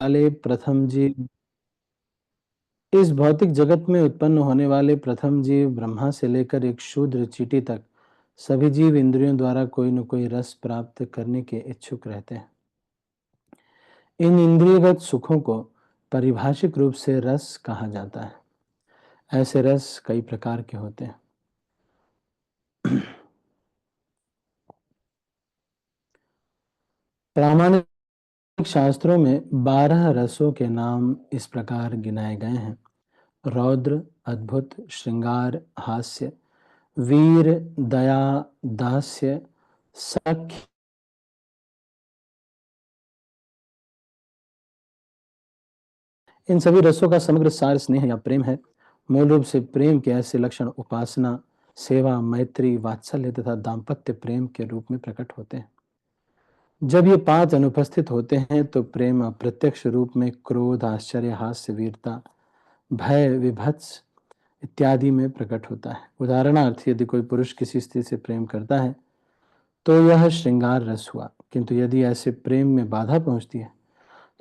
वाले प्रथम जीव इस भौतिक जगत में उत्पन्न होने वाले प्रथम जीव ब्रह्मा से लेकर एक शूद्र चींटी तक सभी जीव इंद्रियों द्वारा कोई न कोई रस प्राप्त करने के इच्छुक रहते हैं। इन इंद्रियगत सुखों को पारिभाषिक रूप से रस कहा जाता है। ऐसे रस कई प्रकार के होते हैं। प्रामाणिक शास्त्रों में 12 रसों के नाम इस प्रकार गिनाए गए हैं: रौद्र, अद्भुत, श्रृंगार, हास्य, वीर, दया, दास्य, सख्य। इन सभी रसों का समग्र सार स्नेह या प्रेम है। मूल रूप से प्रेम के ऐसे लक्षण उपासना, सेवा, मैत्री, वात्सल्य तथा दाम्पत्य प्रेम के रूप में प्रकट होते हैं। जब ये 5 अनुपस्थित होते हैं तो प्रेम अप्रत्यक्ष रूप में क्रोध, आश्चर्य, हास्य, वीरता, भय, विभत्स इत्यादि में प्रकट होता है। उदाहरणार्थ, यदि कोई पुरुष किसी स्त्री से प्रेम करता है तो यह श्रृंगार रस हुआ, किंतु यदि ऐसे प्रेम में बाधा पहुंचती है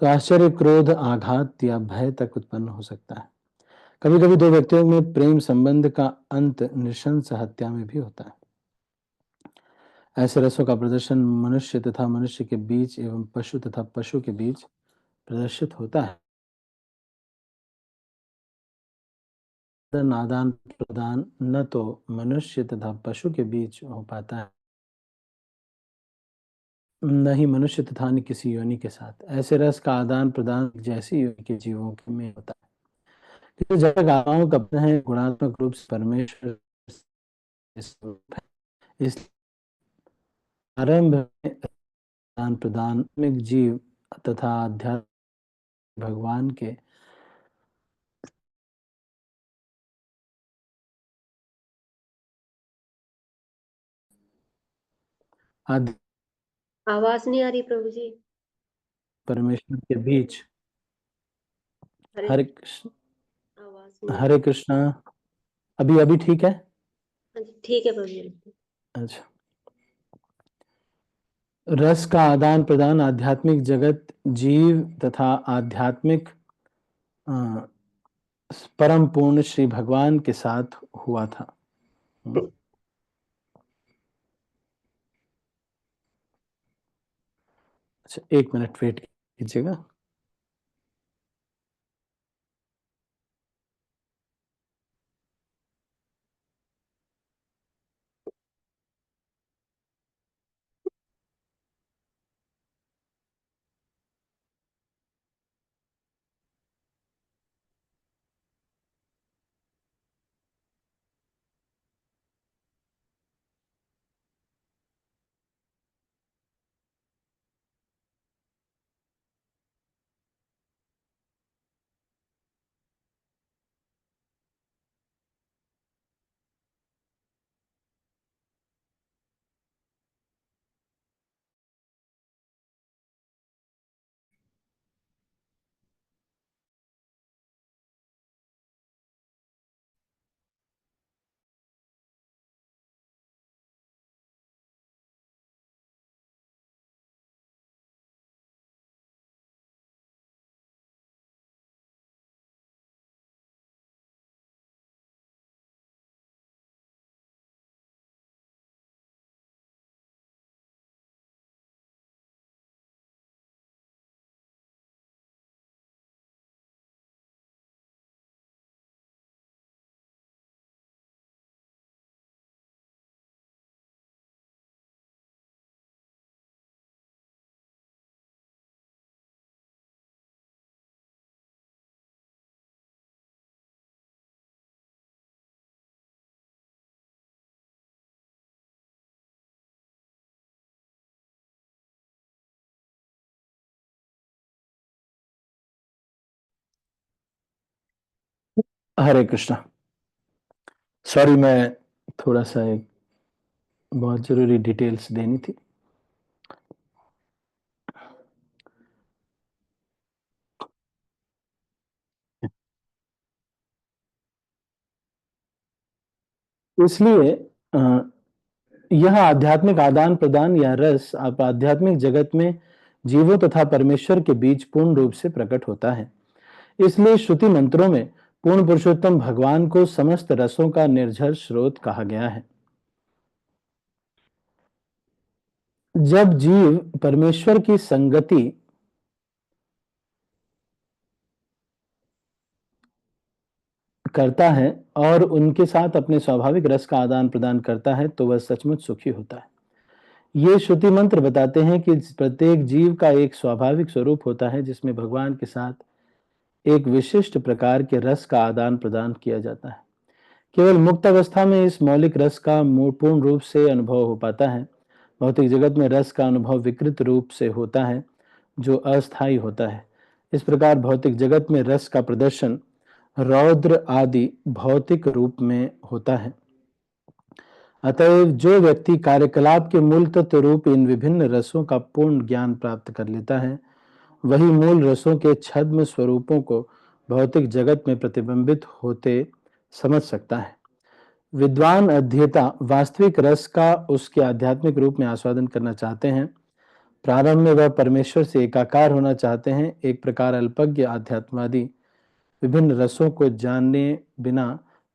तो आश्चर्य, क्रोध, आघात या भय तक उत्पन्न हो सकता है। कभी कभी दो व्यक्तियों में प्रेम संबंध का अंत नृशंस हत्या में भी होता है। ऐसे रसों का प्रदर्शन मनुष्य तथा मनुष्य के बीच एवं पशु तथा पशु के बीच प्रदर्शित होता है। आदान प्रदान न तो मनुष्य तथा पशु के बीच हो पाता है, न ही मनुष्य तथा अन्य किसी योनि के साथ। ऐसे रस का आदान प्रदान जैसी योनि के जीवों में होता है। किंतु जब तक आत्माओं का अपना है, गुणात्मक रूप से परमेश्वर स्वरूप है। इस आरंभ में आदान प्रदान में जीव तथा अध्यात्म भगवान के आदि आवाज नहीं आ रही प्रभु जी। परमेश्वर के बीच। हरे कृष्ण, आवाज नहीं आ हरे कृष्णा। अभी अभी ठीक है? रही। ठीक है प्रभु जी। अच्छा। रस का आदान प्रदान आध्यात्मिक जगत, जीव तथा आध्यात्मिक परम पूर्ण श्री भगवान के साथ हुआ था। अच्छा, 1 मिनट वेट कीजिएगा। हरे कृष्णा। सॉरी, मैं थोड़ा सा एक बहुत जरूरी डिटेल्स देनी थी। इसलिए यह आध्यात्मिक आदान प्रदान या रस आप आध्यात्मिक जगत में जीवों तथा परमेश्वर के बीच पूर्ण रूप से प्रकट होता है। इसलिए श्रुति मंत्रों में पूर्ण पुरुषोत्तम भगवान को समस्त रसों का निर्झर स्रोत कहा गया है। जब जीव परमेश्वर की संगति करता है और उनके साथ अपने स्वाभाविक रस का आदान प्रदान करता है तो वह सचमुच सुखी होता है। ये श्रुति मंत्र बताते हैं कि प्रत्येक जीव का एक स्वाभाविक स्वरूप होता है जिसमें भगवान के साथ एक विशिष्ट प्रकार के रस का आदान प्रदान किया जाता है। केवल मुक्त अवस्था में इस मौलिक रस का पूर्ण रूप से अनुभव हो पाता है। भौतिक जगत में रस का अनुभव विकृत रूप से होता है जो अस्थायी होता है। इस प्रकार भौतिक जगत में रस का प्रदर्शन रौद्र आदि भौतिक रूप में होता है। अतएव जो व्यक्ति कार्यकलाप के मूल तत्व रूप इन विभिन्न रसों का पूर्ण ज्ञान प्राप्त कर लेता है वही मूल रसों के छद्म स्वरूपों को भौतिक जगत में प्रतिबिंबित होते समझ सकता है। विद्वान अध्येता वास्तविक रस का उसके आध्यात्मिक रूप में आस्वादन करना चाहते हैं। प्रारंभ में वह परमेश्वर से एकाकार होना चाहते हैं। एक प्रकार अल्पज्ञ आध्यात्मवादी विभिन्न रसों को जानने बिना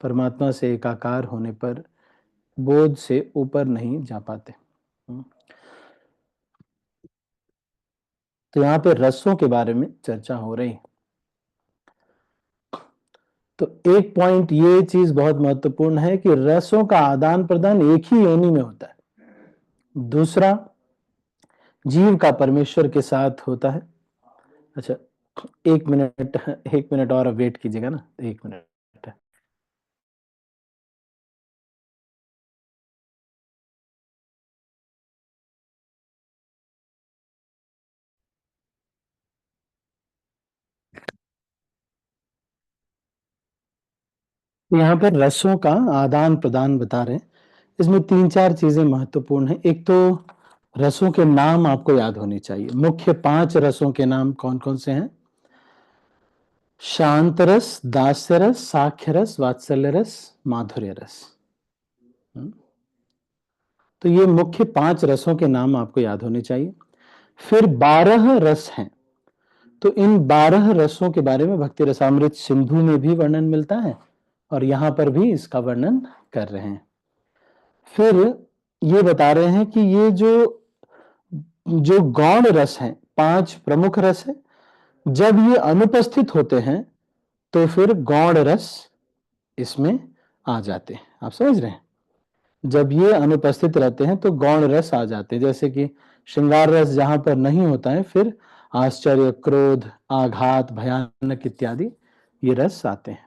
परमात्मा से एकाकार होने पर बोध से ऊपर नहीं जा पाते। तो यहाँ पे रसों के बारे में चर्चा हो रही है। तो एक पॉइंट ये चीज बहुत महत्वपूर्ण है कि रसों का आदान प्रदान एक ही योनि में होता है। दूसरा, जीव का परमेश्वर के साथ होता है। अच्छा, एक मिनट और वेट कीजिएगा ना, 1 मिनट। यहाँ पर रसों का आदान प्रदान बता रहे हैं। इसमें 3-4 चीजें महत्वपूर्ण हैं। एक तो रसों के नाम आपको याद होने चाहिए। मुख्य 5 रसों के नाम कौन कौन से हैं? शांत रस, दास्य रस, साख्य रस, वात्सल्य रस, माधुर्य रस। तो ये मुख्य 5 रसों के नाम आपको याद होने चाहिए। फिर 12 रस हैं। तो इन 12 रसों के बारे में भक्ति रसामृत सिंधु में भी वर्णन मिलता है और यहां पर भी इसका वर्णन कर रहे हैं। फिर ये बता रहे हैं कि ये जो गौण रस हैं, 5 प्रमुख रस हैं, जब ये अनुपस्थित होते हैं तो फिर गौण रस इसमें आ जाते हैं। आप समझ रहे हैं? जब ये अनुपस्थित रहते हैं तो गौण रस आ जाते हैं। जैसे कि श्रृंगार रस जहां पर नहीं होता है फिर आश्चर्य, क्रोध, आघात, भयानक इत्यादि ये रस आते हैं।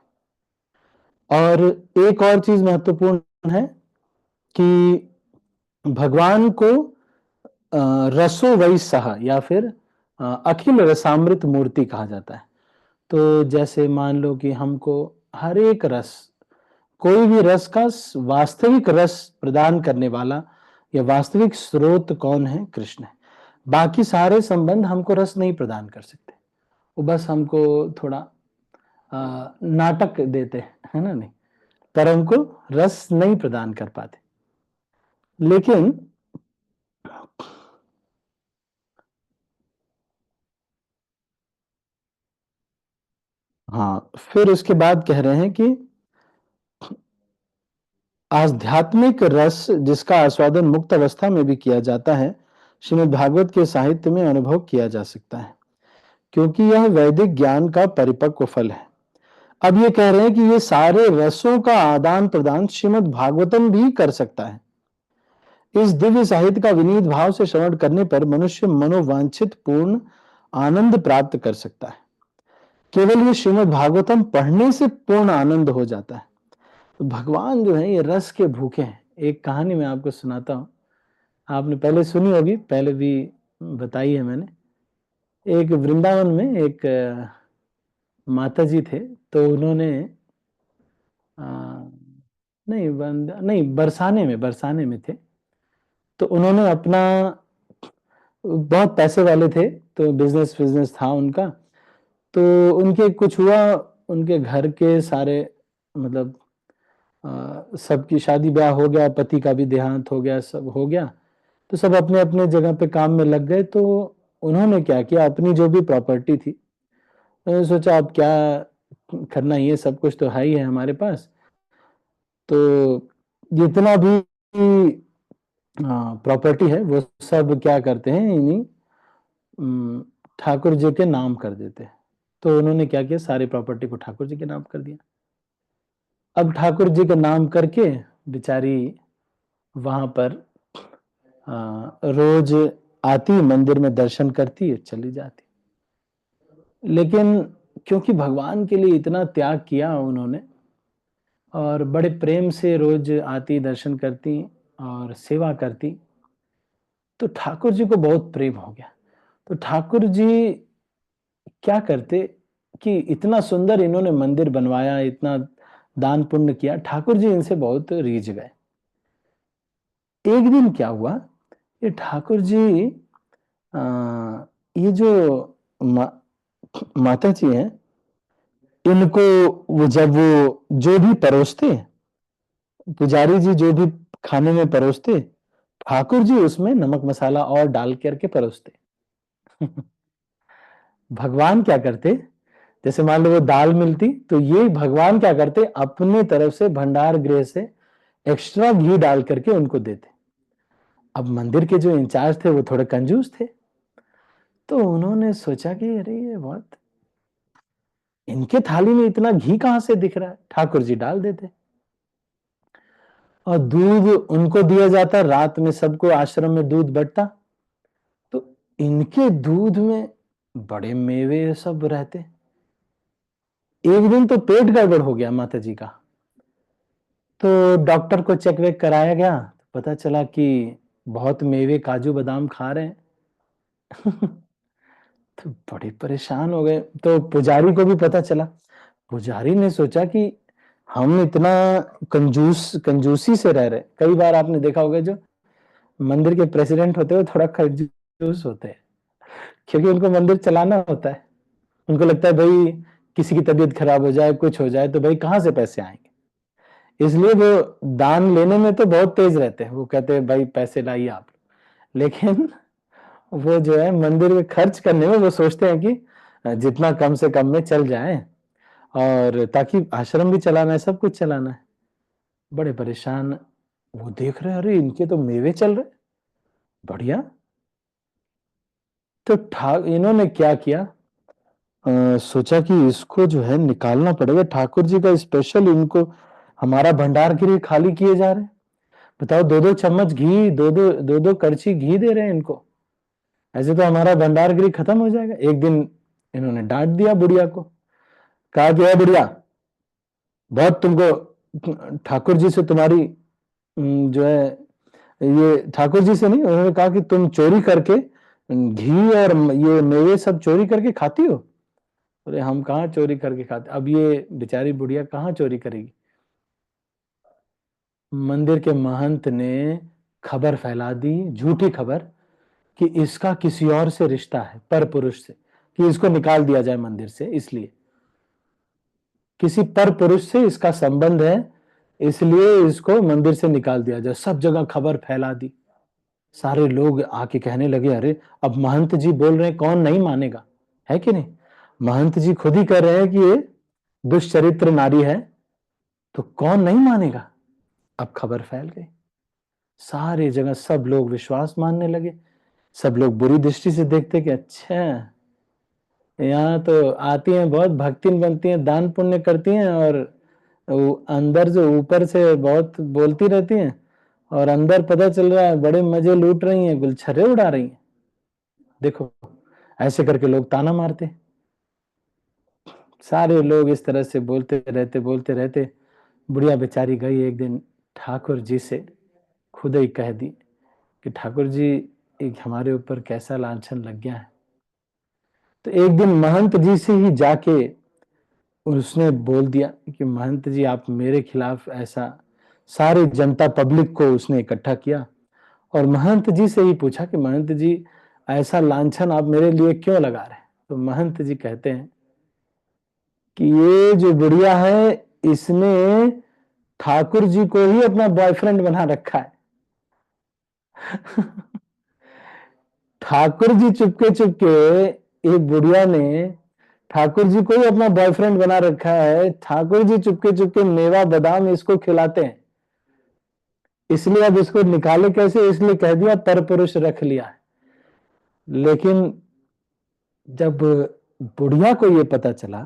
और एक और चीज महत्वपूर्ण है कि भगवान को रसो वै सह या फिर अखिल रसामृत मूर्ति कहा जाता है। तो जैसे मान लो कि हमको हर एक रस, कोई भी रस का वास्तविक रस प्रदान करने वाला या वास्तविक स्रोत कौन है? कृष्ण है। बाकी सारे संबंध हमको रस नहीं प्रदान कर सकते, वो बस हमको थोड़ा नाटक देते हैं, है ना? नहीं, पर हमको रस नहीं प्रदान कर पाते। लेकिन हाँ, फिर उसके बाद कह रहे हैं कि आध्यात्मिक रस जिसका आस्वादन मुक्त अवस्था में भी किया जाता है, श्रीमद् भागवत के साहित्य में अनुभव किया जा सकता है, क्योंकि यह वैदिक ज्ञान का परिपक्व फल है। अब ये कह रहे हैं कि ये सारे रसों का आदान प्रदान श्रीमद् भागवतम भी कर सकता है। इस दिव्य साहित्य का विनीत भाव से श्रवण करने पर मनुष्य मनोवांछित पूर्ण आनंद प्राप्त कर सकता है। केवल ये श्रीमद् भागवतम पढ़ने से पूर्ण आनंद हो जाता है। तो भगवान जो है ये रस के भूखे हैं। एक कहानी मैं आपको सुनाता हूँ, आपने पहले सुनी होगी, पहले भी बताई है मैंने। एक वृंदावन में एक माता जी थे, तो उन्होंने नहीं, बरसाने में थे। तो उन्होंने अपना, बहुत पैसे वाले थे, तो बिजनेस था उनका। तो उनके कुछ हुआ, उनके घर के सारे मतलब सबकी शादी ब्याह हो गया, पति का भी देहांत हो गया, सब हो गया, तो सब अपने अपने जगह पे काम में लग गए। तो उन्होंने क्या किया, अपनी जो भी प्रॉपर्टी थी, उन्होंने सोचा अब क्या करना, ये सब कुछ तो है ही है हमारे पास, तो जितना भी प्रॉपर्टी है वो सब क्या करते हैं, इन्हीं ठाकुर जी के नाम कर देते हैं। तो उन्होंने क्या किया, सारी प्रॉपर्टी को ठाकुर जी के नाम कर दिया। अब ठाकुर जी का नाम करके बेचारी वहां पर रोज आती, मंदिर में दर्शन करती, चली जाती। लेकिन क्योंकि भगवान के लिए इतना त्याग किया उन्होंने, और बड़े प्रेम से रोज आती, दर्शन करती और सेवा करती, तो ठाकुर जी को बहुत प्रेम हो गया। तो ठाकुर जी क्या करते कि इतना सुंदर इन्होंने मंदिर बनवाया, इतना दान पुण्य किया, ठाकुर जी इनसे बहुत रीझ गए। एक दिन क्या हुआ, ये ठाकुर जी ये जो मा, माता जी हैं, इनको वो जो भी परोसते, पुजारी जी जो भी खाने में परोसते, ठाकुर जी उसमें नमक मसाला और डाल करके परोसते। भगवान क्या करते, जैसे मान लो वो दाल मिलती, तो ये भगवान क्या करते, अपनी तरफ से भंडार गृह से एक्स्ट्रा घी डाल करके उनको देते। अब मंदिर के जो इंचार्ज थे वो थोड़े कंजूस थे, तो उन्होंने सोचा कि अरे ये बहुत, इनके थाली में इतना घी कहां से दिख रहा है, ठाकुर जी डाल देते। और दूध उनको दिया जाता, रात में सबको आश्रम में दूध बंटता, तो इनके दूध में बड़े मेवे सब रहते। एक दिन तो पेट गड़बड़ हो गया माता जी का, तो डॉक्टर को चेक वेक कराया गया, तो पता चला कि बहुत मेवे काजू बादाम खा रहे हैं। तो बड़े परेशान हो गए, तो पुजारी को भी पता चला। पुजारी ने सोचा कि हम इतना कंजूसी से रह रहे, कई बार आपने देखा होगा जो मंदिर के प्रेसिडेंट होते हैं वो थोड़ा कंजूस होते हैं, क्योंकि उनको मंदिर चलाना होता है। उनको लगता है भाई किसी की तबीयत खराब हो जाए, कुछ हो जाए, तो भाई कहां से पैसे आएंगे, इसलिए वो दान लेने में तो बहुत तेज रहते हैं, वो कहते हैं भाई पैसे लाइए आप, लेकिन वो जो है मंदिर में खर्च करने में वो सोचते हैं कि जितना कम से कम में चल जाए, और ताकि आश्रम भी चलाना है, सब कुछ चलाना है। बड़े परेशान, वो देख रहे, अरे इनके तो मेवे चल रहे, बढ़िया। तो इन्होंने क्या किया, सोचा कि इसको जो है निकालना पड़ेगा, ठाकुर जी का स्पेशल, इनको हमारा भंडार गृह खाली किए जा रहे हैं, बताओ 2-2 चम्मच घी, दो दो कड़छी घी दे रहे हैं इनको, ऐसे तो हमारा भंडार गृह खत्म हो जाएगा। एक दिन इन्होंने डांट दिया बुढ़िया को, कहा कि है बुढ़िया, बहुत तुमको ठाकुर जी से तुम्हारी जो है, ये ठाकुर जी से नहीं, उन्होंने कहा कि तुम चोरी करके घी और ये मेवे सब चोरी करके खाती हो। अरे हम कहाँ चोरी करके खाते, अब ये बेचारी बुढ़िया कहाँ चोरी करेगी। मंदिर के महंत ने खबर फैला दी, झूठी खबर, कि इसका किसी और से रिश्ता है, पर पुरुष से, कि इसको निकाल दिया जाए मंदिर से, इसलिए किसी पर पुरुष से इसका संबंध है, इसलिए इसको मंदिर से निकाल दिया जाए। सब जगह खबर फैला दी, सारे लोग आके कहने लगे, अरे अब महंत जी बोल रहे हैं, कौन नहीं मानेगा, है कि नहीं। महंत जी खुद ही कह रहे हैं कि ये दुष्चरित्र नारी है, तो कौन नहीं मानेगा। अब खबर फैल गई, सारे जगह सब लोग विश्वास मानने लगे, सब लोग बुरी दृष्टि से देखते कि अच्छा, यहाँ तो आती हैं, बहुत भक्तिन बनती हैं, दान पुण्य करती हैं, और अंदर जो ऊपर से बहुत बोलती रहती हैं, और अंदर पता चल रहा है बड़े मजे लूट रही हैं, गुलछर्रे उड़ा रही हैं। देखो, ऐसे करके लोग ताना मारते, सारे लोग इस तरह से बोलते रहते। बुढ़िया बेचारी गई एक दिन ठाकुर जी से, खुद ही कह दी कि ठाकुर जी, एक हमारे ऊपर कैसा लांछन लग गया है। तो एक दिन महंत जी से ही जाके उसने बोल दिया कि महंत जी आप मेरे खिलाफ ऐसा, सारी जनता पब्लिक को उसने इकट्ठा किया, और महंत जी से ही पूछा कि महंत जी ऐसा लांछन आप मेरे लिए क्यों लगा रहे हैं। तो महंत जी कहते हैं कि ये जो बुढ़िया है, इसने ठाकुर जी को ही अपना बॉयफ्रेंड बना रखा है। ठाकुर जी चुपके चुपके, एक बुढ़िया ने ठाकुर जी को ही अपना बॉयफ्रेंड बना रखा है, ठाकुर जी चुपके चुपके मेवा बादाम इसको खिलाते हैं, इसलिए अब इसको निकाले कैसे, इसलिए कह दिया पर पुरुष रख लिया। लेकिन जब बुढ़िया को ये पता चला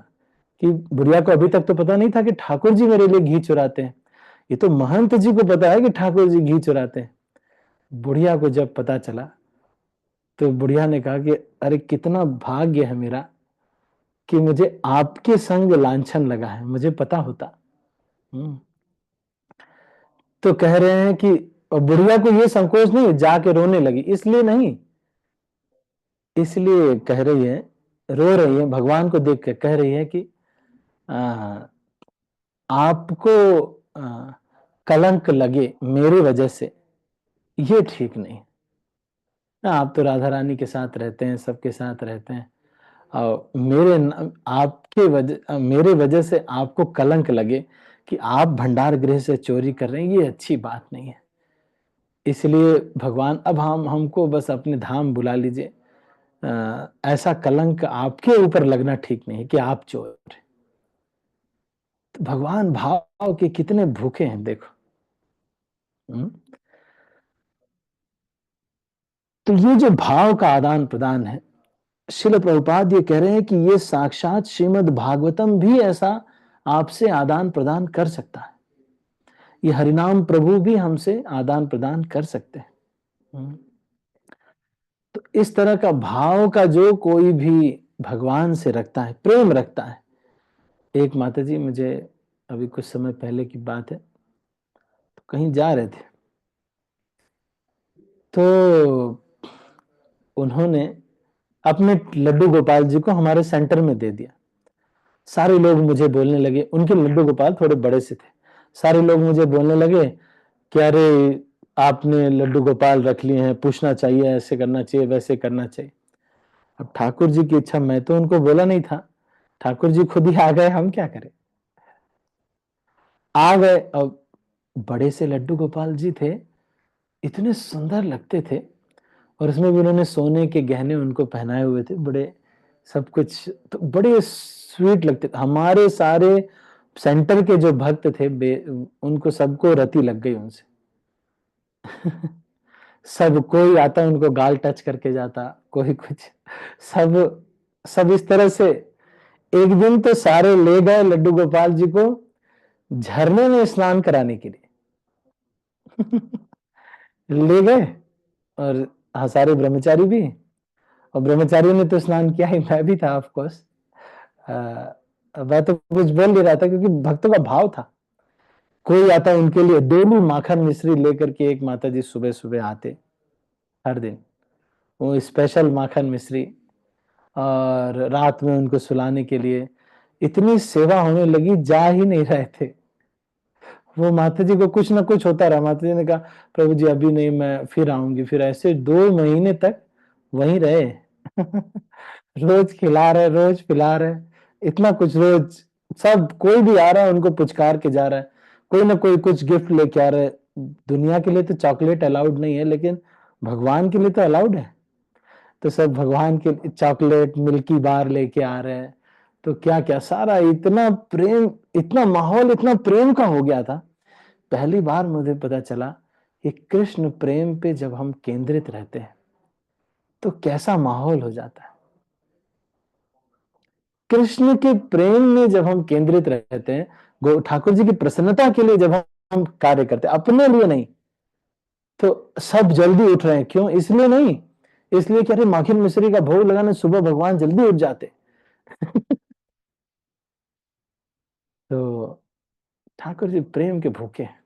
कि बुढ़िया को अभी तक तो पता नहीं था कि ठाकुर जी मेरे लिए घी चुराते हैं, ये तो महंत जी को पता है कि ठाकुर जी घी चुराते हैं। बुढ़िया को जब पता चला तो बुढ़िया ने कहा कि अरे कितना भाग्य है मेरा कि मुझे आपके संग लांछन लगा है, मुझे पता होता। तो कह रहे हैं कि बुढ़िया को ये संकोच नहीं, जाके रोने लगी, इसलिए नहीं, इसलिए कह रही है, रो रही है, भगवान को देख के कह रही है कि आपको कलंक लगे मेरी वजह से, ये ठीक नहीं। आप तो राधा रानी के साथ रहते हैं, सबके साथ रहते हैं, और मेरे वजह से आपको कलंक लगे कि आप भंडार गृह से चोरी कर रहे हैं, ये अच्छी बात नहीं है। इसलिए भगवान अब हमको बस अपने धाम बुला लीजिए, ऐसा कलंक आपके ऊपर लगना ठीक नहीं है कि आप चोर हैं। तो भगवान भाव के कितने भूखे हैं देखो। तो ये जो भाव का आदान प्रदान है, श्रील प्रभुपाद ये कह रहे हैं कि ये साक्षात श्रीमद् भागवतम भी ऐसा आपसे आदान प्रदान कर सकता है, ये हरिनाम प्रभु भी हमसे आदान प्रदान कर सकते हैं। तो इस तरह का भाव का जो कोई भी भगवान से रखता है, प्रेम रखता है। एक माता जी, मुझे अभी कुछ समय पहले की बात है, तो कहीं जा रहे थे, तो उन्होंने अपने लड्डू गोपाल जी को हमारे सेंटर में दे दिया। सारे लोग मुझे बोलने लगे, उनके लड्डू गोपाल थोड़े बड़े से थे, सारे लोग मुझे बोलने लगे कि अरे आपने लड्डू गोपाल रख लिए हैं, पूछना चाहिए, ऐसे करना चाहिए, वैसे करना चाहिए। अब ठाकुर जी की इच्छा, मैं तो उनको बोला नहीं था, ठाकुर जी खुद ही आ गए, हम क्या करें। आ गए, अब बड़े से लड्डू गोपाल जी थे, इतने सुंदर लगते थे, और उसमें भी उन्होंने सोने के गहने उनको पहनाए हुए थे, बड़े सब कुछ, तो बड़े स्वीट लगते थे। हमारे सारे सेंटर के जो भक्त थे, उनको सबको रति लग गई उनसे। सब कोई आता उनको गाल टच करके जाता, कोई कुछ, सब सब इस तरह से। एक दिन तो सारे ले गए लड्डू गोपाल जी को झरने में स्नान कराने के लिए। ले गए, और हाँ, सारे ब्रह्मचारी भी, और ब्रह्मचारियों ने तो स्नान किया ही, मैं भी था ऑफ कोर्स। मैं तो कुछ बोल नहीं रहा था क्योंकि भक्तों का भाव था। कोई आता उनके लिए डेली माखन मिश्री लेकर के, एक माता जी सुबह सुबह आते हर दिन, वो स्पेशल माखन मिश्री, और रात में उनको सुलाने के लिए इतनी सेवा होने लगी, जा ही नहीं रहे थे। वो माता जी को कुछ ना कुछ होता रहा, माता जी ने कहा प्रभु जी अभी नहीं, मैं फिर आऊंगी, फिर ऐसे 2 महीने तक वहीं रहे। रोज खिला रहे, रोज पिला रहे, इतना कुछ रोज, सब कोई भी आ रहा है उनको पुचकार के जा रहा है, कोई ना कोई कुछ गिफ्ट लेके आ रहा है। दुनिया के लिए तो चॉकलेट अलाउड नहीं है, लेकिन भगवान के लिए तो अलाउड है। तो सब भगवान के चॉकलेट, मिल्की बार लेके आ रहे हैं, तो क्या क्या सारा इतना प्रेम, इतना माहौल इतना प्रेम का हो गया था। पहली बार मुझे पता चला कि कृष्ण प्रेम पे जब हम केंद्रित रहते हैं तो कैसा माहौल हो जाता है। कृष्ण के प्रेम में जब हम केंद्रित रहते हैं, ठाकुर जी की प्रसन्नता के लिए जब हम कार्य करते हैं, अपने लिए नहीं, तो सब जल्दी उठ रहे हैं। क्यों? इसलिए नहीं, इसलिए कि अरे माखन मिश्री का भोग लगाने सुबह भगवान जल्दी उठ जाते। तो ठाकुर जी प्रेम के भूखे हैं।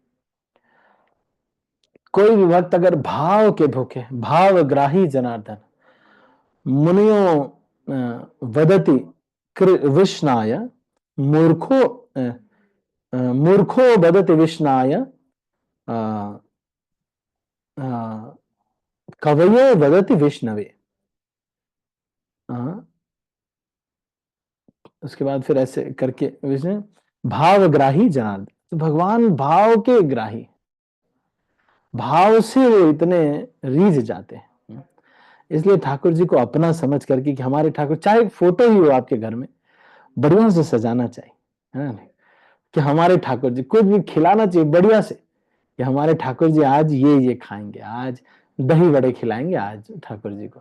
कोई भी भक्त अगर भाव के भूखे, भावग्राही जनार्दन, मुनियो वदति विष्णाय, मूर्खो मूर्खो वदति विष्णाय, कवयो वदति विष्णवे। उसके बाद फिर ऐसे करके विष्णु भावग्राही जनार्दन, तो भगवान भाव के ग्राही, भाव से वो इतने रीझ जाते हैं। इसलिए ठाकुर जी को अपना समझ करके कि हमारे ठाकुर, चाहे फोटो ही हो आपके घर में, बढ़िया से सजाना चाहिए, है ना, कि हमारे ठाकुर जी, कुछ भी खिलाना चाहिए बढ़िया से, कि हमारे ठाकुर जी आज ये खाएंगे, आज दही बड़े खिलाएंगे आज ठाकुर जी को।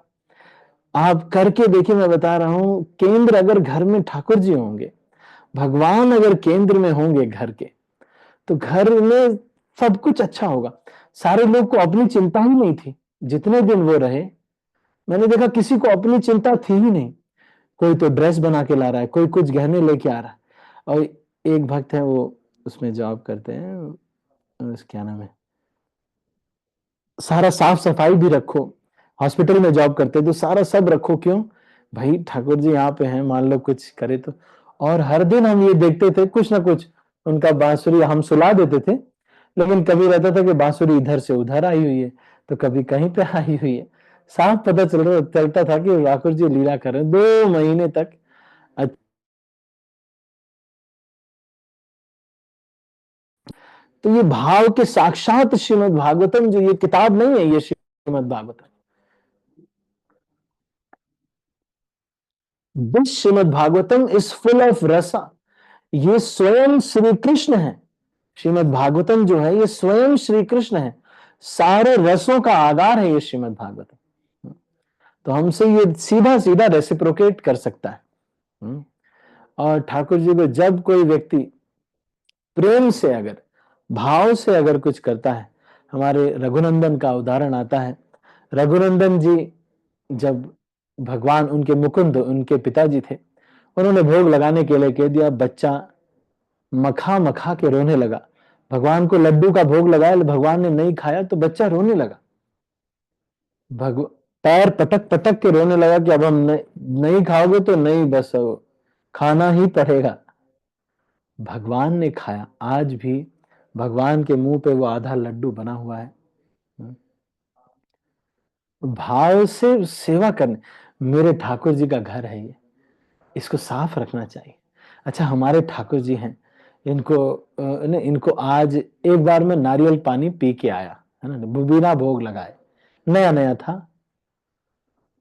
आप करके देखिए, मैं बता रहा हूं, केंद्र अगर घर में ठाकुर जी होंगे, भगवान अगर केंद्र में होंगे घर के, तो घर में सब कुछ अच्छा होगा। सारे लोग को अपनी चिंता ही नहीं थी, जितने दिन वो रहे मैंने देखा किसी को अपनी चिंता थी ही नहीं। कोई तो ड्रेस बना के ला रहा है, कोई कुछ गहने लेके आ रहा है। और एक भक्त है, वो उसमें जॉब करते हैं, क्या नाम है, सारा साफ सफाई भी रखो, हॉस्पिटल में जॉब करते तो सारा सब रखो, क्यों भाई ठाकुर जी यहाँ पे हैं, मान लो कुछ करे तो। और हर दिन हम ये देखते थे कुछ ना कुछ उनका बांसुरी हम सुला देते थे, लेकिन कभी रहता था कि बांसुरी इधर से उधर आई हुई है, तो कभी कहीं पे आई हुई है। साफ पता चलता था कि ठाकुर जी लीला कर रहे हैं 2 महीने तक। तो ये भाव के साक्षात श्रीमद् भागवतम, जो ये किताब नहीं है, ये Shrimad Bhagavatam, this Shrimad Bhagavatam is full of रसा। ये स्वयं श्री कृष्ण है। श्रीमद् भागवतम जो है ये स्वयं श्री कृष्ण है, सारे रसों का आधार है ये श्रीमद् भागवतम। तो हमसे ये सीधा सीधा रेसिप्रोकेट कर सकता है। और ठाकुर जी को जब कोई व्यक्ति प्रेम से, अगर भाव से अगर कुछ करता है, हमारे रघुनंदन का उदाहरण आता है। रघुनंदन जी जब भगवान उनके मुकुंद उनके पिताजी थे, उन्होंने भोग लगाने के लिए कह दिया, बच्चा मखा मखा के रोने लगा। भगवान को लड्डू का भोग लगाया, भगवान ने नहीं खाया तो बच्चा रोने लगा। पैर पटक पटक के रोने लगा कि अब हम नहीं खाओगे तो नहीं, बस खाना ही पड़ेगा। भगवान ने खाया। आज भी भगवान के मुंह पे वो आधा लड्डू बना हुआ है। भाव से सेवा करने, मेरे ठाकुर जी का घर है ये, इसको साफ रखना चाहिए। अच्छा, हमारे ठाकुर जी हैं, इनको आज एक बार मैं नारियल पानी पी के आया, है ना, बिना भोग लगाए, नया नया था।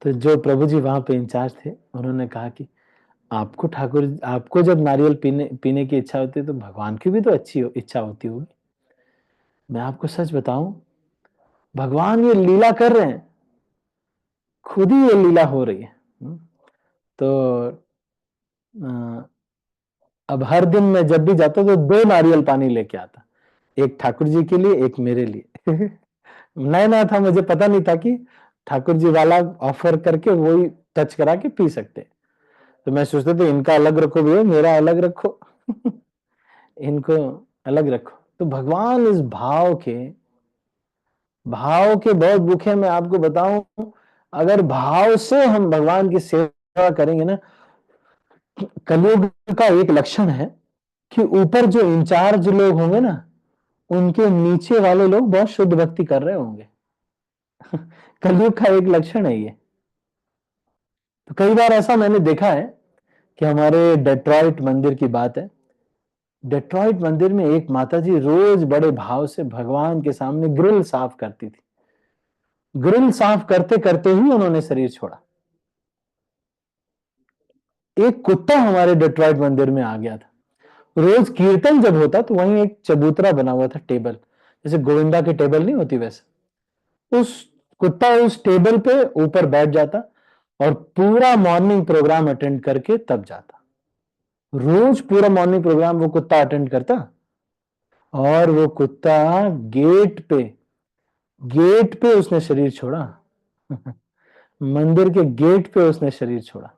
तो जो प्रभु जी वहां पे इंचार्ज थे, उन्होंने कहा कि आपको जब नारियल पीने पीने की इच्छा होती है तो भगवान की भी तो इच्छा होती होगी। मैं आपको सच बताऊं, भगवान ये लीला कर रहे हैं, खुद ही ये लीला हो रही है। तो अब हर दिन मैं जब भी जाता तो 2 नारियल पानी लेके आता, एक ठाकुर जी के लिए, एक मेरे लिए। नया नया था, मुझे पता नहीं था कि ठाकुर जी वाला ऑफर करके वही टच करा के पी सकते। तो मैं सोचता था इनका अलग रखो भैया, मेरा अलग रखो। इनको अलग रखो। तो भगवान इस भाव के बहुत भूखे। मैं आपको बताऊं, अगर भाव से हम भगवान की सेवा करेंगे ना, कलयुग का एक लक्षण है कि ऊपर जो इंचार्ज लोग होंगे ना, उनके नीचे वाले लोग बहुत शुद्ध भक्ति कर रहे होंगे। कलयुग का एक लक्षण है ये। तो कई बार ऐसा मैंने देखा है कि हमारे डेट्रॉइट मंदिर की बात है, डेट्रॉइट मंदिर में एक माताजी रोज बड़े भाव से भगवान के सामने ग्रिल साफ करती थी। ग्रिल साफ करते करते ही उन्होंने शरीर छोड़ा। एक कुत्ता हमारे डेट्रॉइट मंदिर में आ गया था। रोज कीर्तन जब होता तो वहीं एक चबूतरा बना हुआ था, टेबल, जैसे गोविंदा की टेबल नहीं होती वैसे। उस कुत्ता उस टेबल पे ऊपर बैठ जाता और पूरा मॉर्निंग प्रोग्राम अटेंड करके तब जाता। रोज पूरा मॉर्निंग प्रोग्राम वो कुत्ता अटेंड करता। और वो कुत्ता गेट पे उसने शरीर छोड़ा। मंदिर के गेट पे उसने शरीर छोड़ा।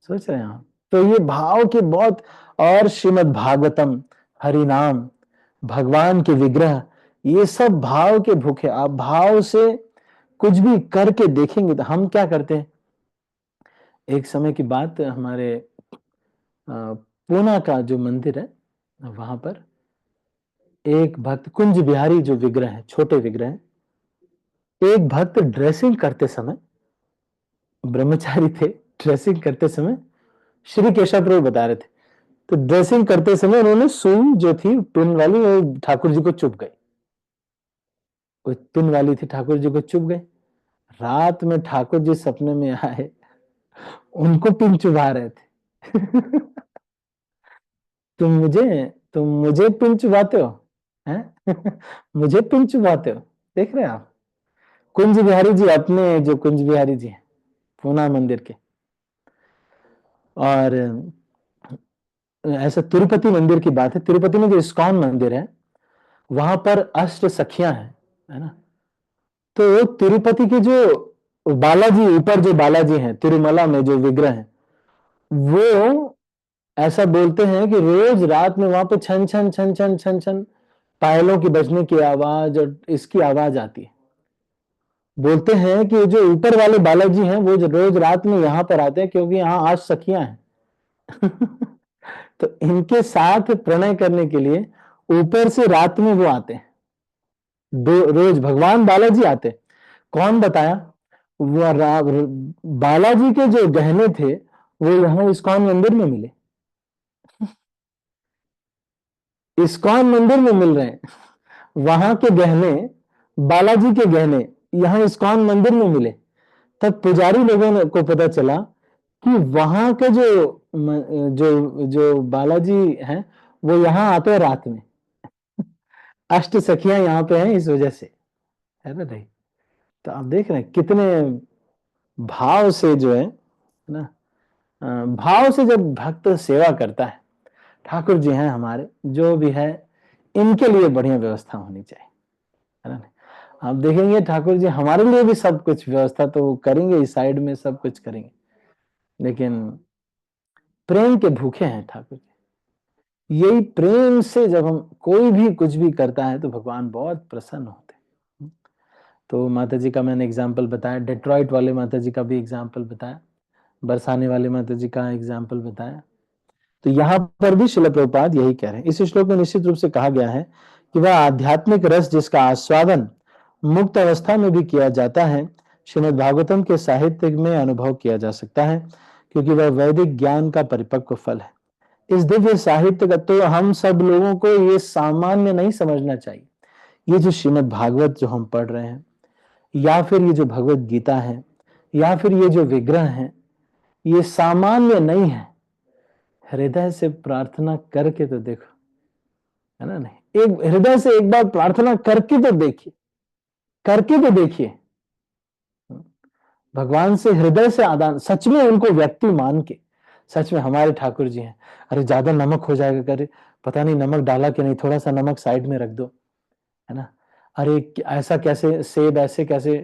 सोच रहे हैं आप? तो ये भाव के बहुत, और श्रीमद् भागवतम, हरि नाम, भगवान के विग्रह, ये सब भाव के भूखे। आप भाव से कुछ भी करके देखेंगे। तो हम क्या करते हैं, एक समय की बात, हमारे पूना का जो मंदिर है, वहां पर एक भक्त, कुंज बिहारी जो विग्रह है, छोटे विग्रह है, एक भक्त ड्रेसिंग करते समय, ब्रह्मचारी थे, ड्रेसिंग करते समय श्री केशव प्रभु बता रहे थे, तो ड्रेसिंग करते समय उन्होंने सुई जो थी पिन वाली, वो ठाकुर जी को चुभ गई। वो पिन वाली थी, ठाकुर जी को चुभ गई। रात में ठाकुर जी सपने में आए, उनको पिन चुभा रहे थे। तुम मुझे पिन चुभाते हो, हैं? मुझे पिन चुभाते हो। देख रहे हैं आप, कुंज बिहारी जी, अपने जो कुंज बिहारी जी हैं पूना मंदिर के, और ऐसा तिरुपति मंदिर की बात है, तिरुपति में जो इस्कॉन मंदिर है वहां पर अष्ट सखियां हैं, है ना। तो तिरुपति के जो बालाजी, ऊपर जो बालाजी हैं तिरुमला में जो विग्रह है, वो ऐसा बोलते हैं कि रोज रात में वहां पे छन छन छन छन छन छन पायलों की बजने की आवाज और इसकी आवाज आती है। बोलते हैं कि जो ऊपर वाले बालाजी हैं वो जो रोज रात में यहाँ पर आते हैं क्योंकि यहाँ आज सखियां हैं। तो इनके साथ प्रणय करने के लिए ऊपर से रात में वो आते हैं, रोज भगवान बालाजी आते। कौन बताया? वो बालाजी के जो गहने थे वो यहाँ इस्कॉन मंदिर में मिले, इस्कॉन मंदिर में मिल रहे हैं। वहां के गहने, बालाजी के गहने यहाँ इस्कॉन मंदिर में मिले। तब पुजारी लोगों ने को पता चला कि वहां के जो जो बालाजी हैं वो यहाँ आते हैं रात में। अष्ट सखियां यहाँ पे हैं इस वजह से, है ना भाई। तो आप देख रहे हैं कितने भाव से जो है ना, भाव से जब भक्त सेवा करता है, ठाकुर जी हैं हमारे जो भी है, इनके लिए बढ़िया व्यवस्था होनी चाहिए, है ना। आप देखेंगे ठाकुर जी हमारे लिए भी सब कुछ व्यवस्था तो करेंगे, इस साइड में सब कुछ करेंगे, लेकिन प्रेम के भूखे हैं ठाकुर जी। यही प्रेम से जब हम कोई भी कुछ भी करता है तो भगवान बहुत प्रसन्न होते हैं। तो माता जी का मैंने एग्जाम्पल बताया, डेट्रॉइट वाले माता जी का भी एग्जाम्पल बताया, बरसाने वाले माता जी का एग्जाम्पल बताया। तो यहाँ पर भी शिल प्रभुपाद यही कह रहे हैं। इस श्लोक में निश्चित रूप से कहा गया है कि वह आध्यात्मिक रस जिसका आस्वादन मुक्त अवस्था में भी किया जाता है, श्रीमद् भागवतम के साहित्य में अनुभव किया जा सकता है, क्योंकि वह वैदिक ज्ञान का परिपक्व फल है। इस दिव्य साहित्य का तो हम सब लोगों को ये सामान्य नहीं समझना चाहिए। ये जो श्रीमद् भागवत जो हम पढ़ रहे हैं, या फिर ये जो भगवत गीता है, या फिर ये जो विग्रह है, ये सामान्य नहीं है। हृदय से प्रार्थना करके तो देखो, है ना। नहीं, एक हृदय से एक बार प्रार्थना करके तो देखिए, करके तो देखिए, भगवान से हृदय से आदान, सच में उनको व्यक्ति मान के, सच में हमारे ठाकुर जी हैं। अरे ज्यादा नमक हो जाएगा, करे पता नहीं नमक डाला कि नहीं, थोड़ा सा नमक साइड में रख दो, है ना। अरे ऐसा कैसे, सेब ऐसे कैसे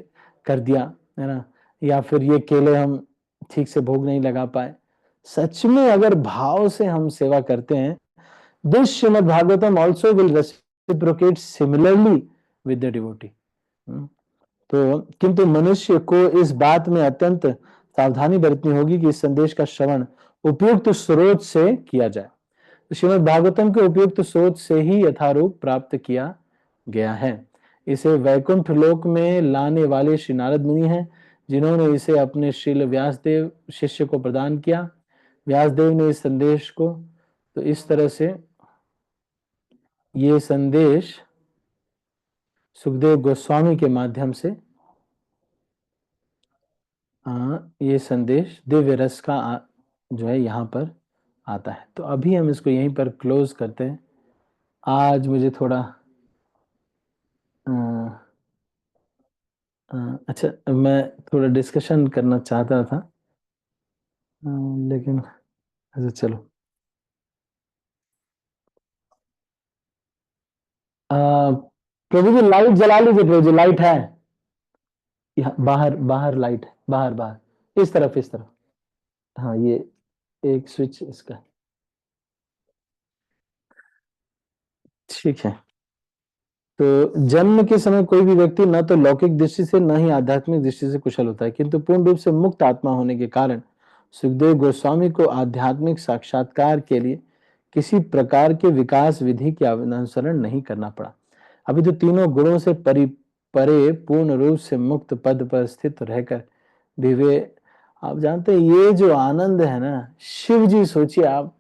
कर दिया, है ना। या फिर ये केले हम ठीक से भोग नहीं लगा पाए। सच में अगर भाव से हम सेवा करते हैं, this Shrimad Bhagavatam also will reciprocate similarly with the devotee. तो किंतु मनुष्य को इस बात में अत्यंत सावधानी बरतनी होगी कि इस संदेश का श्रवण उपयुक्त स्रोत से किया जाए। तो श्रीमद् भागवतम के उपयुक्त स्रोत से ही यथारूप प्राप्त किया गया है। इसे वैकुंठ लोक में लाने वाले श्री नारद मुनि हैं, जिन्होंने इसे अपने श्रील व्यासदेव शिष्य को प्रदान किया। व्यासदेव ने इस संदेश को, तो इस तरह से ये संदेश सुखदेव गोस्वामी के माध्यम से, ये संदेश दिव्य रस का जो है यहाँ पर आता है। तो अभी हम इसको यहीं पर क्लोज करते हैं। आज मुझे थोड़ा अच्छा, मैं थोड़ा डिस्कशन करना चाहता था, लेकिन अच्छा चलो। प्रभु जी लाइट जला लीजिए, प्रभु जी लाइट है यहाँ बाहर, बाहर लाइट है, बाहर बाहर इस तरफ, इस तरफ। हाँ ये एक स्विच इसका, ठीक है। तो जन्म के समय कोई भी व्यक्ति न तो लौकिक दृष्टि से न ही आध्यात्मिक दृष्टि से कुशल होता है, किंतु पूर्ण रूप से मुक्त आत्मा होने के कारण सुखदेव गोस्वामी को आध्यात्मिक साक्षात्कार के लिए किसी प्रकार के विकास विधि के अनुसरण नहीं करना पड़ा। अभी तो तीनों गुणों से परे पूर्ण रूप से मुक्त पद पर स्थित रहकर भी वे, आप जानते हैं ये जो आनंद है ना, शिव जी सोचिए आप,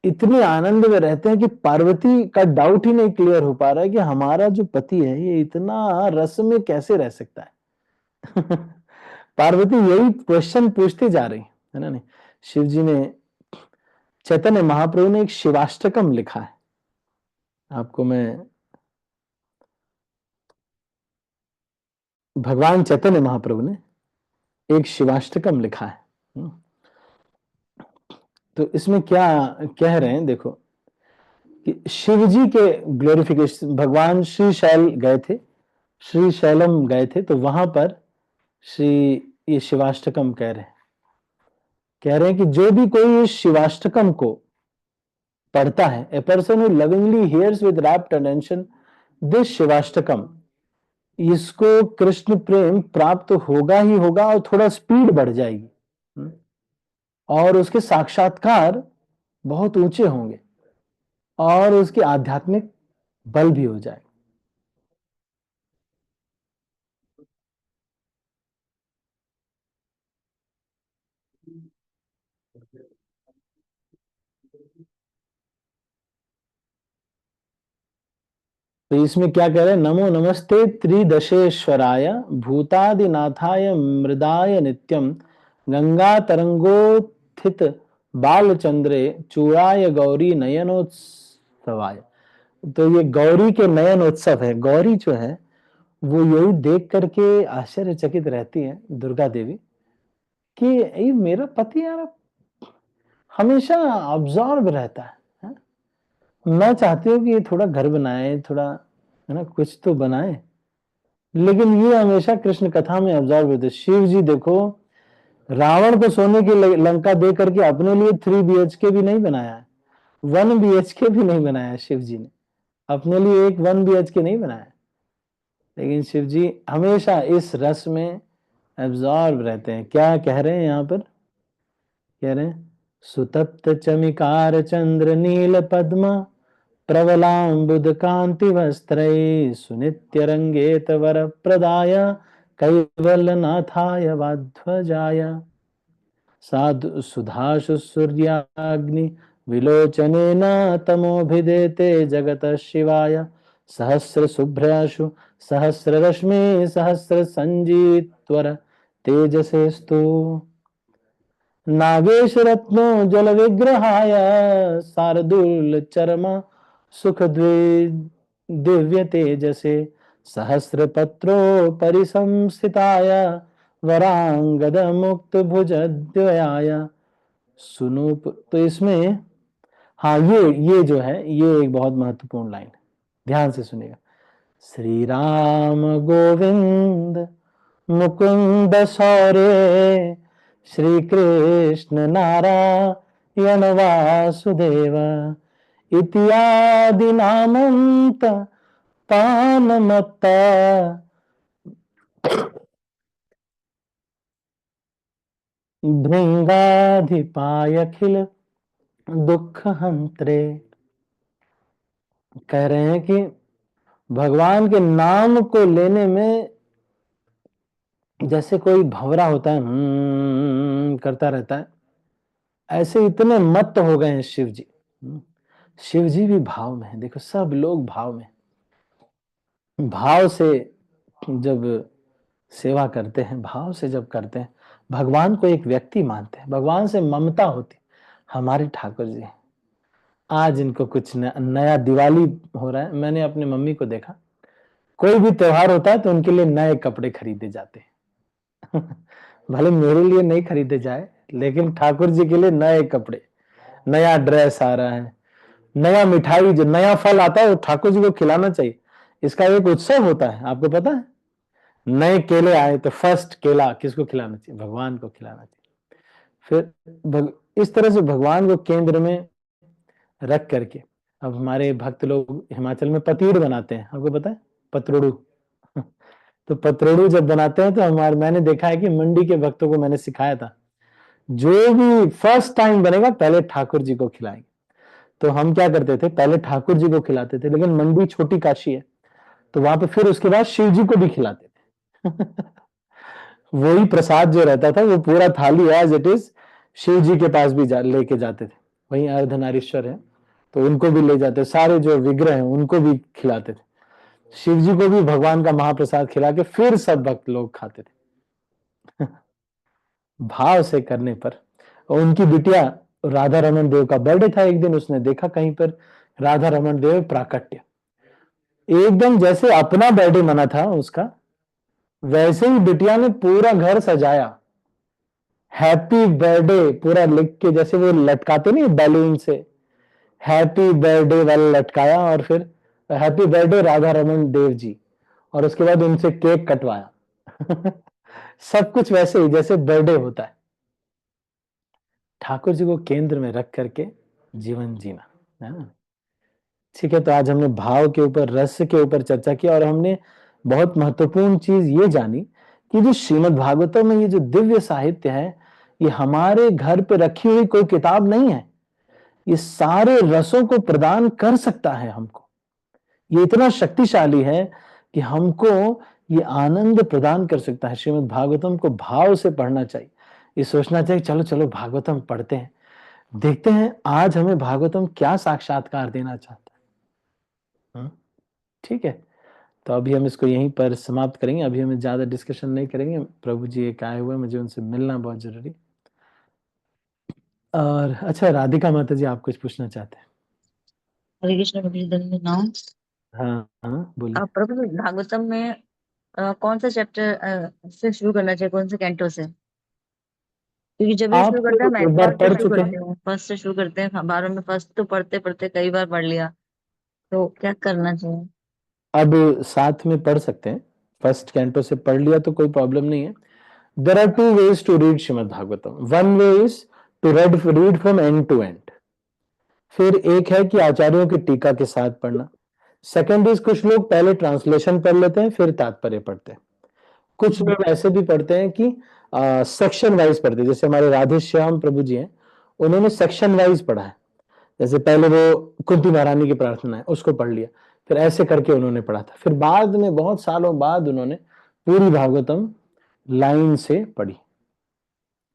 इतने आनंद में रहते हैं कि पार्वती का डाउट ही नहीं क्लियर हो पा रहा है कि हमारा जो पति है ये इतना रस में कैसे रह सकता है। पार्वती यही क्वेश्चन पूछती जा रही है ना। नहीं, शिव जी ने, चैतन्य महाप्रभु ने एक शिवाष्टकम लिखा है, आपको मैं, भगवान चैतन्य महाप्रभु ने एक शिवाष्टकम लिखा है। तो इसमें क्या कह रहे हैं देखो, कि शिव जी के ग्लोरिफिकेशन, भगवान श्री शैल गए थे, श्री शैलम गए थे, तो वहां पर श्री, ये शिवाष्टकम कह रहे हैं कि जो भी कोई इस शिवाष्टकम को पढ़ता है, a person who lovingly hears with rapt attention this Shivashtakam, इसको कृष्ण प्रेम प्राप्त होगा ही होगा, और थोड़ा स्पीड बढ़ जाएगी, और उसके साक्षात्कार बहुत ऊंचे होंगे, और उसके आध्यात्मिक बल भी हो जाए। तो इसमें क्या कह रहे हैं, नमो नमस्ते त्रिदशेश्वराय भूतादिनाथाय मृदाय नित्यम गंगा तरंगोत्थित बालचंद्रे चूड़ाय गौरी नयनोत्सवाय। तो ये गौरी के नयन उत्सव है। गौरी जो है वो यही देख करके आश्चर्यचकित रहती है, दुर्गा देवी, कि ये मेरा पति यार हमेशा ऑब्जॉर्व रहता है? मैं चाहती हूँ कि ये थोड़ा घर बनाए, थोड़ा है ना, कुछ तो बनाए, लेकिन ये हमेशा कृष्ण कथा में ऑब्जॉर्व होते। शिव जी देखो, रावण को सोने की लंका दे करके अपने लिए 3 BHK भी नहीं बनाया है, 1 BHK भी नहीं बनाया है। शिव जी ने अपने लिए एक 1 BHK नहीं बनाया, लेकिन शिव जी हमेशा इस रस में एब्जॉर्ब रहते हैं। क्या कह रहे हैं यहाँ पर, कह रहे हैं, सुतप्त चमिकार चंद्र नील पद्मा प्रबलाम्बुद कांति वस्त्रै सुनित्य रंगेत वर प्रदाय कैवल्यनाथाय वाध्वजाय साधु सुधाशु सूर्याग्नि विलोचनेन तमोभिदेते जगत शिवाय सहस्र शुभ्राशु सहस्र रश्मि सहस्र संजीत्वर तेजसेस्तु नागेश रत्नो जल विग्रहाय शार्दूल चरमा सुख दिव्य तेजसे सहस्र पत्रो परिसंस्थिताय वरांगद मुक्त भुजद्वयाय सुनूप। तो इसमें, हाँ, ये जो है, ये एक बहुत महत्वपूर्ण लाइन है, ध्यान से सुनिएगा। श्री राम गोविंद मुकुंद सौरे श्री कृष्ण नारायण वासुदेव इत्यादि नामंत तानमत्ता भृंगाधिपायखिल दुख हंत्रे। कह रहे हैं कि भगवान के नाम को लेने में जैसे कोई भंवरा होता है, करता रहता है, ऐसे इतने मत्त हो गए हैं शिव जी। शिव जी भी भाव में है, देखो सब लोग भाव में, भाव से जब सेवा करते हैं, भाव से जब करते हैं, भगवान को एक व्यक्ति मानते हैं, भगवान से ममता होती। हमारे ठाकुर जी आज इनको कुछ नया, दिवाली हो रहा है, मैंने अपनी मम्मी को देखा, कोई भी त्योहार होता है तो उनके लिए नए कपड़े खरीदे जाते हैं। भले मेरे लिए नहीं खरीदे जाए, लेकिन ठाकुर जी के लिए नए कपड़े, नया ड्रेस आ रहा है, नया मिठाई, जो नया फल आता है वो ठाकुर जी को खिलाना चाहिए। इसका एक उत्सव होता है, आपको पता है। नए केले आए तो फर्स्ट केला किसको खिलाना चाहिए? भगवान को खिलाना चाहिए। फिर इस तरह से भगवान को केंद्र में रख करके, अब हमारे भक्त लोग हिमाचल में पतीड़ बनाते हैं, आपको पता है, पतरोड़ू। तो पतरोड़ू जब बनाते हैं तो हमारे, मैंने देखा है कि मंडी के भक्तों को मैंने सिखाया था, जो भी फर्स्ट टाइम बनेगा पहले ठाकुर जी को खिलाएंगे। तो हम क्या करते थे, पहले ठाकुर जी को खिलाते थे, लेकिन मंडी छोटी काशी है, तो वहां पे फिर उसके बाद शिव जी को भी खिलाते थे। वही प्रसाद जो रहता था वो पूरा थाली एज इट इज शिव जी के पास भी लेके जाते थे। वहीं अर्धनारीश्वर है तो उनको भी ले जाते, सारे जो विग्रह हैं उनको भी खिलाते थे, शिव जी को भी भगवान का महाप्रसाद खिला के फिर सब भक्त लोग खाते थे। भाव से करने पर। उनकी बिटिया राधा रमन देव का बर्थडे था, एक दिन उसने देखा कहीं पर राधा रमन देव प्राकट्य, एकदम जैसे अपना बर्थडे मना था उसका, वैसे ही बिटिया ने पूरा घर सजाया, हैप्पी बर्थडे पूरा लिख के, जैसे वो लटकाते नहीं बैलून से, हैप्पी बर्थडे वाला लटकाया, और फिर हैप्पी बर्थडे राधा रमन देव जी, और उसके बाद उनसे केक कटवाया। सब कुछ वैसे ही जैसे बर्थडे होता है। ठाकुर जी को केंद्र में रख करके जीवन जीना, है ना। ठीक है, तो आज हमने भाव के ऊपर, रस के ऊपर चर्चा की, और हमने बहुत महत्वपूर्ण चीज ये जानी कि जो श्रीमद् भागवतम में ये जो दिव्य साहित्य है, ये हमारे घर पे रखी हुई कोई किताब नहीं है, ये सारे रसों को प्रदान कर सकता है हमको। ये इतना शक्तिशाली है कि हमको ये आनंद प्रदान कर सकता है। श्रीमद् भागवतम को भाव से पढ़ना चाहिए, ये सोचना चाहिए चलो चलो भागवतम पढ़ते हैं, देखते हैं आज हमें भागवतम क्या साक्षात्कार देना चाहता है। ठीक है, तो अभी हम इसको यहीं पर समाप्त करेंगे, अभी हम ज्यादा डिस्कशन नहीं करेंगे। प्रभु जी एक आए हुए, मुझे उनसे मिलना बहुत जरूरी। और अच्छा, राधिका माता जी आप कुछ पूछना चाहते हैं? हरे कृष्ण प्रभु जी, नाम। हाँ हाँ बोलिए। प्रभु जी, भागवतम में कौन सा चैप्टर से शुरू करना चाहिए, कौन से कैंटो से? क्योंकि जब भी शुरू आप करते हैं हम एक बार एतवार से पढ़ शुरू चुके हैं? करते हैं, फर्स्ट से शुरू करते हैं। बारों में फर्स्ट तो पढ़ते पढ़ते कई बार पढ़ लिया, तो क्या करना चाहिए? अब साथ में पढ़ सकते हैं, फर्स्ट कैंटो से पढ़ लिया तो कोई प्रॉब्लम नहीं है। There are two ways to read Srimad Bhagavatam. One way is to read from end to end, फिर एक है कि आचार्यों की टीका के साथ पढ़ना। सेकंड इज कुछ लोग पहले ट्रांसलेशन पढ़ लेते हैं फिर तात्पर्य पढ़ते हैं। कुछ लोग ऐसे भी पढ़ते हैं कि सेक्शन वाइज पढ़ते हैं, जैसे हमारे राधे श्याम प्रभु जी हैं, उन्होंने सेक्शन वाइज पढ़ा है। जैसे पहले वो कुंती महारानी की प्रार्थना है उसको पढ़ लिया, फिर ऐसे करके उन्होंने पढ़ा था, फिर बाद में बहुत सालों बाद उन्होंने पूरी भागवतम लाइन से पढ़ी।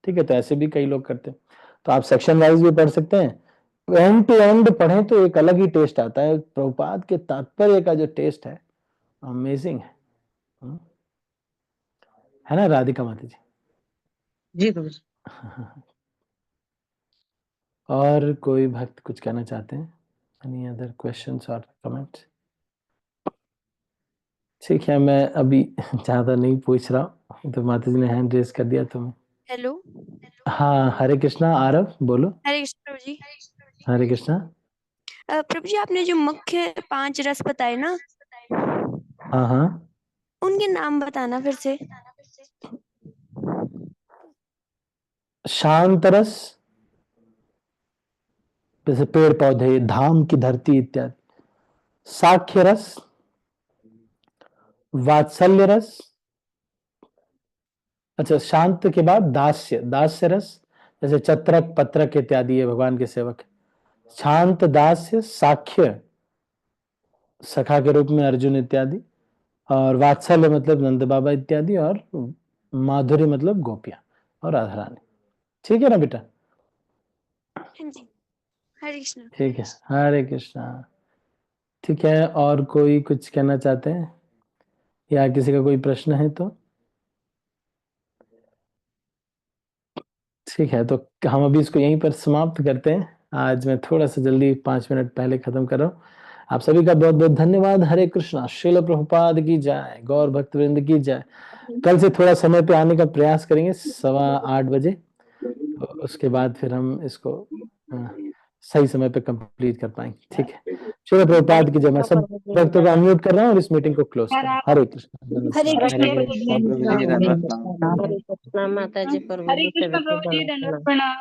ठीक है, तो ऐसे भी कई लोग करते हैं, तो आप सेक्शन वाइज भी पढ़ सकते हैं। एंड टू एंड पढ़ें तो एक अलग ही टेस्ट आता है। प्रभुपाद के तात्पर्य का जो टेस्ट है अमेजिंग है। है ना राधिका माता जी? जी प्रभु जी। और कोई भक्त कुछ कहना चाहते हैं? एनी अदर क्वेश्चंस और कमेंट्स? ठीक है, मैं अभी ज्यादा नहीं पूछ रहा हूँ, तो माता जी ने हैंड रेज कर दिया तो मैं। हेलो। हाँ, हरे कृष्णा। आरव बोलो। हरे कृष्ण प्रभु जी। हरे कृष्णा। प्रभु जी, आपने जो मुख्य 5 रस बताए ना, हाँ हाँ, उनके नाम बताना फिर से। शांत रस, जैसे पेड़ पौधे, धाम की धरती इत्यादि। साख्य रस, वात्सल्य रस, अच्छा शांत के बाद दास्य, दास्य रस, जैसे चत्रक पत्रक इत्यादि ये भगवान के सेवक है। शांत, दास्य, साख्य सखा के रूप में अर्जुन इत्यादि, और वात्सल्य मतलब नंद बाबा इत्यादि, और माधुर्य मतलब गोपियां और राधा रानी। ठीक है ना बेटा? हाँ जी, हरे कृष्ण। ठीक है, हरे कृष्णा। ठीक है, और कोई कुछ कहना चाहते हैं या किसी का कोई प्रश्न है तो? ठीक है, तो हम अभी इसको यहीं पर समाप्त करते हैं। आज मैं थोड़ा सा जल्दी 5 मिनट पहले खत्म कर रहा हूँ। आप सभी का बहुत बहुत धन्यवाद। हरे कृष्णा। श्रील प्रभुपाद की जय, गौर भक्त वृंद की जय। कल से थोड़ा समय पे आने का प्रयास करेंगे, 8:15 बजे, तो उसके बाद फिर हम इसको सही समय पे कंप्लीट कर पाएंगे। ठीक है, श्रील प्रभुपाद की जय। मैं सब भक्तों को अनम्यूट कर रहा हूँ और इस मीटिंग को क्लोज कर रहा हूँ। हरे कृष्ण। हरे कृष्ण प्रभु जी। हरे कृष्ण प्रभु जी, हरे कृष्णा माता जी, हरे कृष्ण प्रभु जी, दंडवत प्रणाम।